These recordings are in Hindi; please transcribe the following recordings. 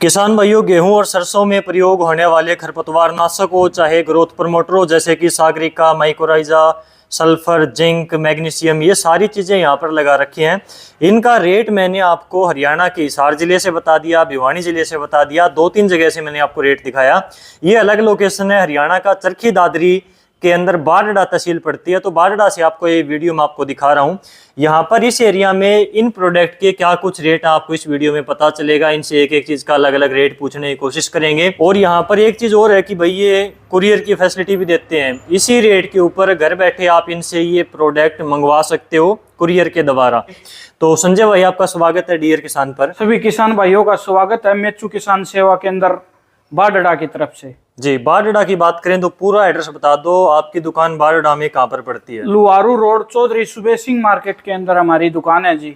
किसान भाइयों, गेहूं और सरसों में प्रयोग होने वाले खरपतवार नाशक हो चाहे ग्रोथ प्रमोटर हो, जैसे कि Sagarika, mycorrhiza, sulphur, zinc, magnesium, ये सारी चीज़ें यहाँ पर लगा रखी हैं। इनका रेट मैंने आपको हरियाणा के हिसार जिले से बता दिया, भिवानी जिले से बता दिया, 2-3 जगह से मैंने आपको रेट दिखाया। ये अलग लोकेशन है। हरियाणा का चरखी दादरी के अंदर बारडा तहसील पड़ती है, तो बारडा से आपको ये वीडियो में आपको दिखा रहा हूँ। यहाँ पर इस एरिया में इन प्रोडक्ट के क्या कुछ रेट आपको इस वीडियो में पता चलेगा। इनसे एक एक चीज का अलग अलग रेट पूछने की कोशिश करेंगे। और यहाँ पर एक चीज और है कि भाई ये कुरियर की फैसिलिटी भी देते हैं। इसी रेट के ऊपर घर बैठे आप इनसे ये प्रोडक्ट मंगवा सकते हो कुरियर के द्वारा। तो संजय भाई, आपका स्वागत है डियर किसान पर। सभी किसान भाइयों का स्वागत है मेचू किसान सेवा केंद्र बारडा की तरफ से। जी, बारडा की बात करें तो पूरा एड्रेस बता दो। आपकी दुकान बारडा में कहाँ पर पड़ती है? लुवारू रोड, चौधरी सुबे सिंह मार्केट के अंदर हमारी दुकान है जी।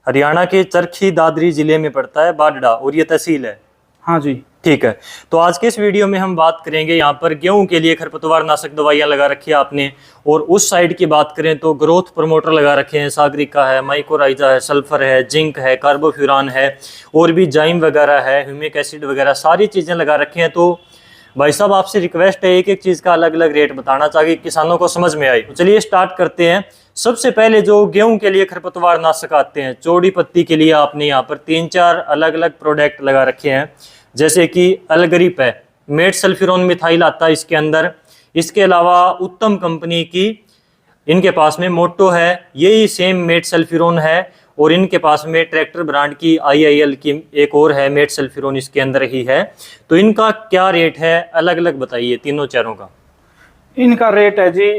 हरियाणा के चरखी दादरी जिले में पड़ता है बारडा, और ये तहसील है। हाँ जी, ठीक है। तो आज के इस वीडियो में हम बात करेंगे, यहाँ पर गेहूं के लिए खरपतवार नाशक दवाइयाँ लगा रखी है आपने, और उस साइड की बात करें तो ग्रोथ प्रमोटर लगा रखे हैं। सागरिका है, माइकोराइजा है, सल्फर है, जिंक है, कार्बोफ्यूरान है, और भी जाइम वगैरह है, ह्यूमिक एसिड वगैरह सारी चीज़ें लगा रखी हैं। तो भाई साहब, आपसे रिक्वेस्ट है एक एक चीज़ का अलग अलग रेट बताना चाहिए, किसानों को समझ में आए। तो चलिए स्टार्ट करते हैं। सबसे पहले जो गेहूं के लिए खरपतवार नाशक आते हैं, चौड़ी पत्ती के लिए आपने यहाँ पर 3-4 अलग अलग प्रोडक्ट लगा रखे हैं। जैसे कि अलग्रिप है, मेट सल्फ्यूरोन मिथाइल आता है इसके अंदर। इसके अलावा उत्तम कंपनी की इनके पास में मोटो है, यही सेम मेट सल्फ्यूरोन है। और इनके पास में ट्रैक्टर ब्रांड की IIL की एक और है, मेट सल्फ्यूरोन इसके अंदर ही है। तो इनका क्या रेट है, अलग अलग बताइए तीनों चारों का। इनका रेट है जी,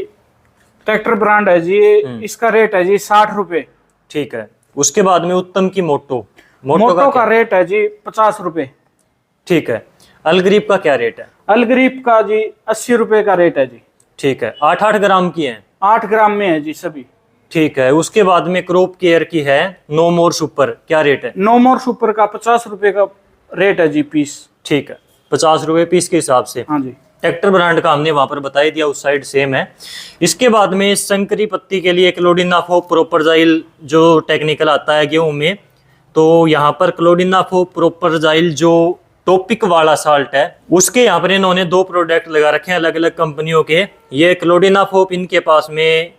ट्रैक्टर ब्रांड है जी, इसका रेट है जी 60 रुपए। ठीक है। उसके बाद में उत्तम की मोटो मोटो का रेट है जी 50 रुपए। ठीक है। अलग्रिप का क्या रेट है? अलग्रिप का जी 80 रुपए का रेट है जी। ठीक है। 8-8 ग्राम की है? 8 ग्राम में है जी सभी। ठीक है। उसके बाद में क्रॉप केयर की है, नो मोर सुपर, क्या रेट है? नो मोर सुपर का 50 रुपए का रेट है जी पीस। ठीक है, 50 रुपए पीस के हिसाब से। हाँ जी। ट्रैक्टर ब्रांड का हमने वहां पर बता दिया, उस साइड सेम है। इसके बाद में संकरी पत्ती के लिए क्लोडिनाफो प्रोपरजाइल जो टेक्निकल आता है गेहूं में, तो यहाँ पर क्लोडिनाफो प्रोपरजाइल जो टॉपिक वाला साल्ट है, उसके यहाँ पर इन्होंने 2 प्रोडक्ट लगा रखे हैं अलग अलग कंपनियों के। ये क्लोडिनाफोप इनके पास में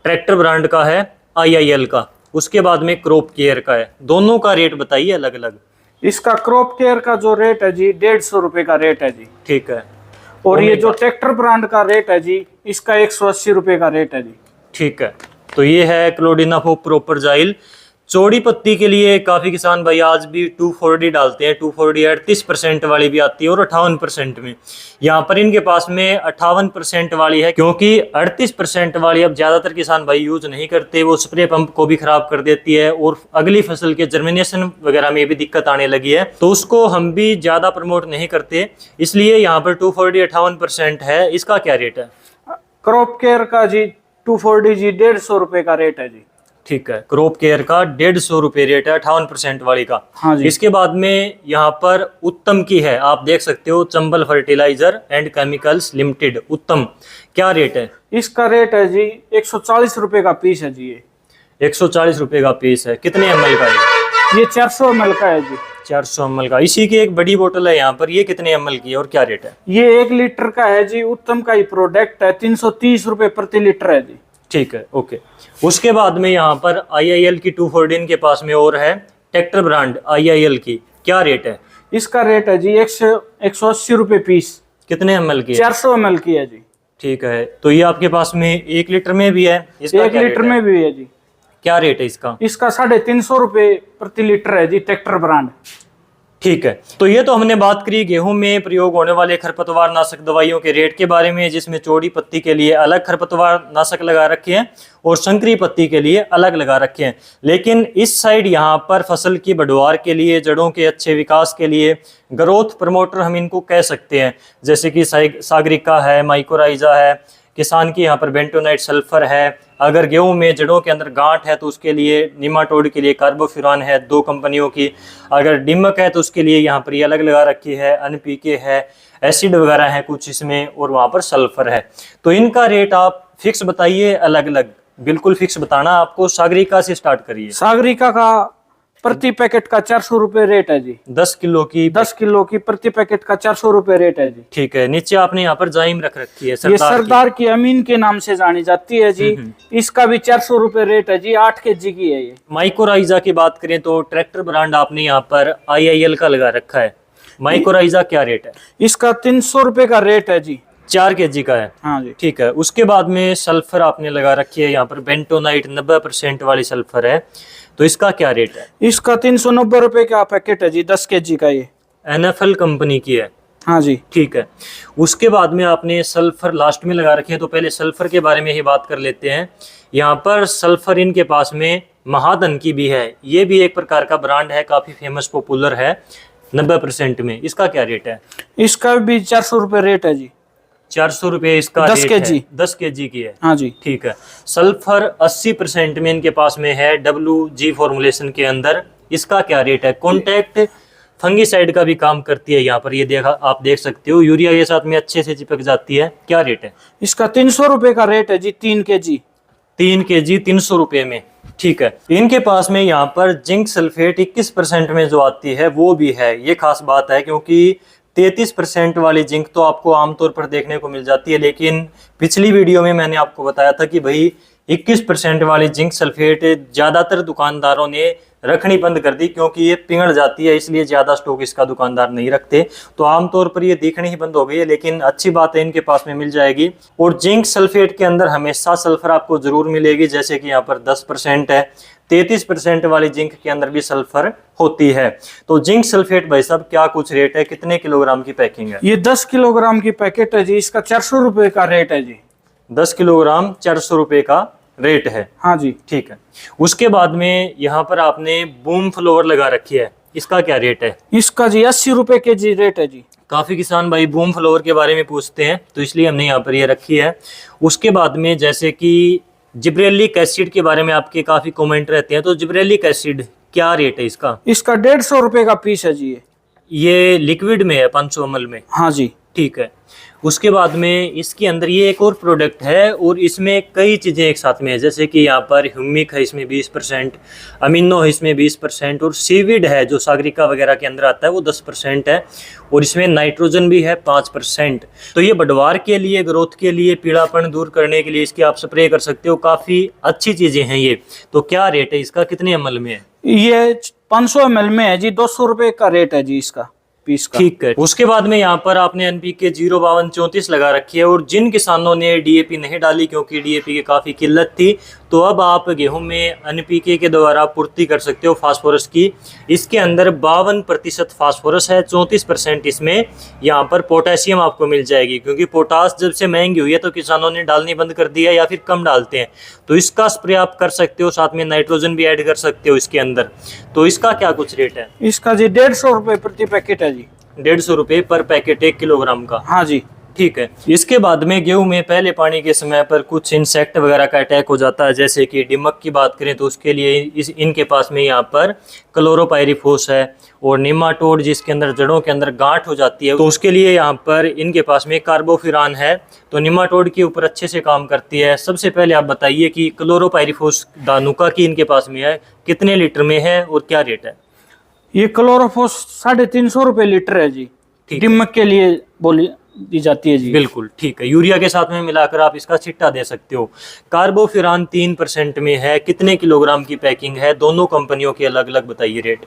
ट्रैक्टर ब्रांड का है, IIL का। उसके बाद में क्रॉप केयर का है। दोनों का रेट बताइए अलग अलग। इसका क्रॉप केयर का जो रेट है जी 150 रुपए का रेट है जी। ठीक है। और ये जो ट्रैक्टर ब्रांड का रेट है जी, इसका 180 रुपए का रेट है जी। ठीक है। तो ये है क्लोडिनाफो प्रोपरजाइल। चौड़ी पत्ती के लिए काफ़ी किसान भाई आज भी 2,4-D डालते हैं। 2,4-D 38% वाली भी आती है और 58% में। यहाँ पर इनके पास में 58% वाली है, क्योंकि 38% वाली अब ज़्यादातर किसान भाई यूज नहीं करते। वो स्प्रे पंप को भी खराब कर देती है और अगली फसल के जर्मिनेशन वगैरह में भी दिक्कत आने लगी है, तो उसको हम भी ज़्यादा प्रमोट नहीं करते। इसलिए यहाँ पर 2,4-D 58% है। इसका क्या रेट है? क्रॉप केयर का जी 2,4-D जी 150 रुपए का रेट है जी। ठीक है। क्रॉप केयर का 150 रुपये रेट है 58% वाली का। हाँ जी। इसके बाद में यहाँ पर उत्तम की है, आप देख सकते हो, Chambal fertilizer and chemicals limited, Uttam, क्या रेट है? इसका रेट है जी 140 रुपए का पीस है जी। ये 140 रुपये का पीस है। कितने ml का है? ये 400 ml का है जी। 400 ml का। इसी की एक बड़ी बोतल है यहाँ पर, ये कितने ml की है और क्या रेट है? ये 1 लीटर का है जी। उत्तम का ही प्रोडक्ट है, 330 रुपए प्रति लीटर है जी। ठीक है, ओके। उसके बाद में यहाँ पर IIL की 2,4-D के पास में और है, ट्रैक्टर ब्रांड IIL की, क्या रेट है? इसका रेट है जी 180 रुपए पीस। कितने ml की है? 400 ml की है जी। ठीक है। तो ये आपके पास में 1 लीटर में भी है, इसका 1 लीटर में भी है जी। क्या रेट है इसका? इसका 350 रुपए प्रति लीटर है जी, ट्रैक्टर ब्रांड। ठीक है। तो ये तो हमने बात करी गेहूं में प्रयोग होने वाले खरपतवार नाशक दवाइयों के रेट के बारे में, जिसमें चौड़ी पत्ती के लिए अलग खरपतवार नाशक लगा रखे हैं और संकरी पत्ती के लिए अलग लगा रखे हैं। लेकिन इस साइड यहाँ पर फसल की बढ़वार के लिए, जड़ों के अच्छे विकास के लिए ग्रोथ प्रमोटर हम इनको कह सकते हैं, जैसे कि सागरिका है, माइकोराइजा है, किसान की यहाँ पर बेंटोनाइट सल्फर है। अगर गेहूं में जड़ों के अंदर गांठ है तो उसके लिए निमाटोड के लिए कार्बोफ्यूरान है, 2 कंपनियों की। अगर डिमक है तो उसके लिए यहाँ पर ये अलग लगा रखी है, NPK है, एसिड वगैरह है कुछ इसमें, और वहाँ पर सल्फर है। तो इनका रेट आप फिक्स बताइए अलग अलग, बिल्कुल फिक्स बताना आपको। सागरिका से स्टार्ट करिए। सागरिका का प्रति पैकेट का 400 रुपए रेट है जी। 10 किलो की 10 किलो की प्रति पैकेट का 400 रुपए रेट है जी। ठीक है। नीचे आपने यहाँ पर जाइम रख रखी है, ये सरदार सरदार की अमीन के नाम से जानी जाती है जी। इसका भी 400 रुपए रेट है जी। 8 kg की है ये। माइक्रोराइजा की बात करें तो ट्रैक्टर ब्रांड आपने यहाँ पर IIL का लगा रखा है। माइक्रोराइजा क्या रेट है? इसका 300 रुपए का रेट है जी। 4 kg का है। हाँ जी। ठीक है। उसके बाद में सल्फर आपने लगा रखी है यहाँ पर, बेंटोनाइट 90% वाली सल्फर है, तो इसका क्या रेट है? इसका 390 रुपए का पैकेट है जी। 10 kg का ये NFL कंपनी की है। हाँ जी। ठीक है। उसके बाद में आपने सल्फर लास्ट में लगा रखी है, तो पहले सल्फर के बारे में ही बात कर लेते हैं। यहाँ पर सल्फर इनके पास में महादन की भी है, ये भी एक प्रकार का ब्रांड है, काफी फेमस पॉपुलर है 90% में। इसका क्या रेट है? इसका भी 400 रुपए रेट है जी। 400 रुपये इसका 10 रेट kg। है। 10 kg की है। हाँ जी। ठीक है। सल्फर 80% में इनके पास में है WG फॉर्मुलेशन के अंदर, इसका क्या रेट है? कॉन्टैक्ट फंगीसाइड का भी काम करती है यहाँ पर, ये देखा आप देख सकते हो, यूरिया के साथ में अच्छे से चिपक जाती है। क्या रेट है? इसका 300 रुपए का रेट है जी। 3 kg। 3 kg 300 रुपये में। ठीक है। इनके पास में यहाँ पर जिंक सल्फेट 21% में जो आती है वो भी है, ये खास बात है, क्योंकि 33% वाली जिंक तो आपको आमतौर पर देखने को मिल जाती है, लेकिन पिछली वीडियो में मैंने आपको बताया था कि भाई 21% वाली जिंक सल्फेट ज़्यादातर दुकानदारों ने रखनी बंद कर दी, क्योंकि ये पिघल जाती है, इसलिए ज़्यादा स्टॉक इसका दुकानदार नहीं रखते, तो आमतौर पर ये दिखनी ही बंद हो गई है। लेकिन अच्छी बात है, इनके पास में मिल जाएगी। और जिंक सल्फेट के अंदर हमेशा सल्फर आपको जरूर मिलेगी, जैसे कि यहाँ पर 10% है, 33% वाली जिंक के अंदर भी सल्फर होती है। तो जिंक सल्फेट भाई साहब क्या कुछ रेट है, कितने किलोग्राम की पैकिंग है? ये 10 किलोग्राम की पैकेट है जी। इसका 400 रुपए का रेट है जी। 10 किलोग्राम 400 रुपये का रेट है। हाँ जी। ठीक है। उसके बाद में यहाँ पर आपने बूम फ्लोवर लगा रखी है, इसका क्या रेट है? इसका जी 80 रुपए kg रेट है जी। काफ़ी किसान भाई बूम फ्लोवर के बारे में पूछते हैं, तो इसलिए हमने यहाँ पर ये रखी है। उसके बाद में जैसे कि जिब्रेलिक एसिड के बारे में आपके काफ़ी कमेंट रहते हैं, तो जिब्रेलिक एसिड क्या रेट है इसका? इसका 150 रुपए का पीस है जी। ये लिक्विड में है 500 ml में। हाँ जी। ठीक है। उसके बाद में इसके अंदर ये एक और प्रोडक्ट है, और इसमें कई चीज़ें एक साथ में है, जैसे कि यहाँ पर ह्यूमिक है, इसमें 20%, अमीनो है इसमें 20%, और सीविड है जो सागरिका वगैरह के अंदर आता है वो 10% है, और इसमें नाइट्रोजन भी है 5%। तो ये बढ़वार के लिए, ग्रोथ के लिए, पीलापन दूर करने के लिए इसकी आप स्प्रे कर सकते हो, काफ़ी अच्छी चीज़ें हैं ये। तो क्या रेट है इसका, कितने ml में है? ये 500 ml में है जी। 200 रुपए का रेट है जी इसका पीस का। ठीक है। उसके बाद में यहाँ पर आपने NPK 05234 लगा रखी है, और जिन किसानों ने DAP नहीं डाली क्योंकि DAP की काफ़ी किल्लत थी, तो अब आप गेहूं में NPK के द्वारा पूर्ति कर सकते हो फास्फोरस की। इसके अंदर 52% फास्फोरस है, 34% इसमें यहाँ पर पोटेशियम आपको मिल जाएगी, क्योंकि पोटास जब से महंगी हुई है तो किसानों ने डालनी बंद कर दिया या फिर कम डालते हैं, तो इसका स्प्रे आप कर सकते हो, साथ में नाइट्रोजन भी ऐड कर सकते हो इसके अंदर। तो इसका क्या कुछ रेट है? इसका जी 150 रुपए प्रति पैकेट है जी। 150 रुपये पर पैकेट 1 किलोग्राम का। हाँ जी। ठीक है। इसके बाद में गेहूं में पहले पानी के समय पर कुछ इंसेक्ट वगैरह का अटैक हो जाता है, जैसे कि दीमक की बात करें तो उसके लिए इनके पास में यहाँ पर क्लोरोपाइरिफोस है, और निमाटोड जिसके अंदर जड़ों के अंदर गांठ हो जाती है, तो उसके लिए यहाँ पर इनके पास में कार्बोफिरान है, तो निमाटोड के ऊपर अच्छे से काम करती है। सबसे पहले आप बताइए कि क्लोरोपाइरिफोस दानुका की इनके पास में है, कितने लीटर में है और क्या रेट है? ये क्लोरोफोस 350 रुपए लीटर है जी। दीमक के लिए बोली दी जाती है जी। बिल्कुल ठीक है। यूरिया के साथ में मिलाकर आप इसका छिट्टा दे सकते हो। कार्बोफिरान 3% में है, कितने किलोग्राम की पैकिंग है? दोनों कंपनियों के अलग अलग बताइए रेट।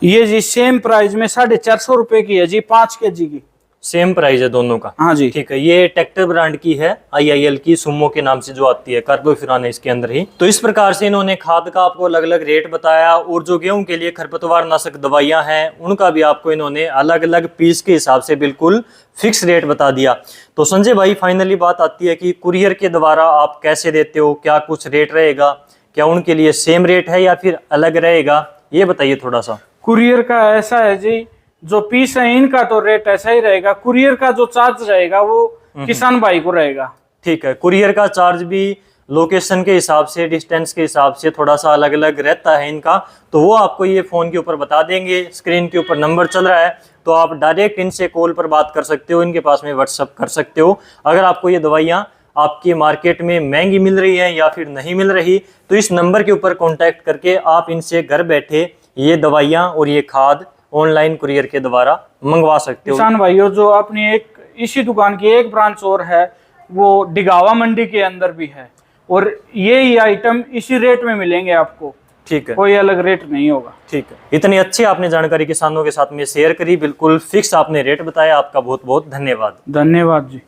ये जी सेम प्राइस में 450 रुपए की है जी। 5 kg की सेम प्राइस है दोनों का। हाँ जी। ठीक है। ये ट्रैक्टर ब्रांड की है, IIL की, सुमो के नाम से जो आती है, कार्बोफिरान है इसके अंदर ही। तो इस प्रकार से इन्होंने खाद का आपको अलग अलग रेट बताया, और जो गेहूं के लिए खरपतवार नाशक दवाइयां हैं उनका भी आपको इन्होंने अलग अलग पीस के हिसाब से बिल्कुल फिक्स रेट बता दिया। तो संजय भाई फाइनली बात आती है कि कुरियर के द्वारा आप कैसे देते हो, क्या कुछ रेट रहेगा, क्या उनके लिए सेम रेट है या फिर अलग रहेगा, ये बताइए थोड़ा सा। कुरियर का ऐसा है जी, जो पीस है इनका तो रेट ऐसा ही रहेगा, कुरियर का जो चार्ज रहेगा वो किसान भाई को रहेगा। ठीक है। कुरियर का चार्ज भी लोकेशन के हिसाब से, डिस्टेंस के हिसाब से थोड़ा सा अलग अलग रहता है इनका, तो वो आपको ये फ़ोन के ऊपर बता देंगे। स्क्रीन के ऊपर नंबर चल रहा है, तो आप डायरेक्ट इनसे कॉल पर बात कर सकते हो, इनके पास में व्हाट्सअप कर सकते हो। अगर आपको ये दवाइयाँ आपकी मार्केट में महंगी मिल रही है या फिर नहीं मिल रही, तो इस नंबर के ऊपर कांटेक्ट करके आप इनसे घर बैठे ये दवाइयाँ और ये खाद ऑनलाइन कुरियर के द्वारा मंगवा सकते हो। किसान भाइयों, जो अपनी एक इसी दुकान की एक ब्रांच और है, वो डिगावा मंडी के अंदर भी है, और ये आइटम इसी रेट में मिलेंगे आपको। ठीक है, कोई अलग रेट नहीं होगा। ठीक है। इतनी अच्छी आपने जानकारी किसानों के साथ में शेयर करी, बिल्कुल फिक्स आपने रेट बताया। आपका बहुत बहुत धन्यवाद। धन्यवाद जी।